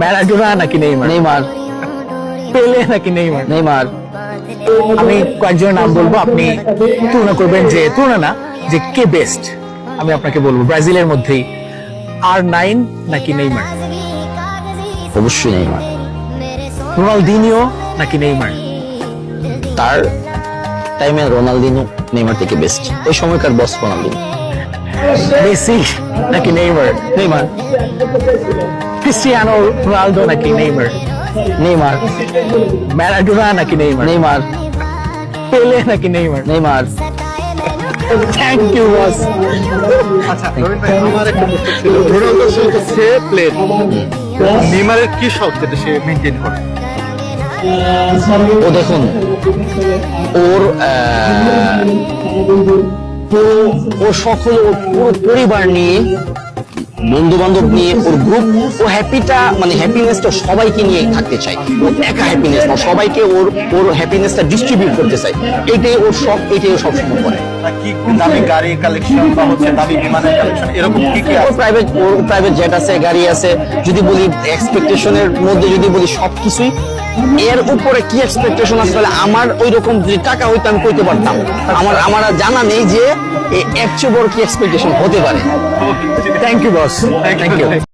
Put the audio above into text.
Maradona নাকি Neymar? Neymar. Pele নাকি Neymar? Neymar. আমি কয়েকজনের নাম বলবো, আপনি তুলনা করবেন, যে তুলনা না, যে কে বেস্ট। আমি আপনাকে বলবো ব্রাজিলের মধ্যেই R9 নাকি নেইমার? অবশ্যই নেইমার। রোনালদিনিও নাকি নেইমার? তার টাইমে রোনালদিনো নেইমার থেকে বেস্ট, ওই সময়কার বস রোনালদিনো। মেসি নাকি নেইমার? নেইমার। ক্রিস্টিয়ানো রোনালদো নাকি নেইমার? নেইমার। ম্যারাডোনা নাকি নেইমার? নেইমার। পেলে নাকি Neymar? Neymar. Thank you boss. আচ্ছা রবিন ভাই, আমার একটা প্রশ্ন ছিল, রোনালদো হচ্ছে প্লেয়ার, নেইমারের কি শখ যেটা সে মেনটেন করে? ও দেখুন, ওর ও সকল, ওর পুরো পরিবার নিয়ে, বন্ধু বান্ধব নিয়ে, ওর গ্রুপ, ও হ্যাপিটা, মানে হ্যাপিনেসটা সবাইকে নিয়ে থাকতে চায়। ও একা হ্যাপিনেস না, সবাইকে ওর হ্যাপিনেসটা ডিস্ট্রিবিউট করতে চায়। এটাই ওর শখ, এটাই ও সবসময় করে। কি দামি গাড়ি কালেকশন বা হচ্ছে দামি বিমানের কালেকশন, এরকম কি কি ওর আছে? প্রাইভেট জেট আছে, গাড়ি আছে। যদি বলি এক্সপেকটেশনের মধ্যে, যদি বলি সবকিছুই, এর উপরে কি এক্সপেকটেশন আছে, তাহলে আমার ওই রকম যদি টাকা হইতো আমি কইতে পারতাম। আমার জানা নেই যে এর চেয়ে বড় কি এক্সপেকটেশন হতে পারে। Thank you boss, thank you.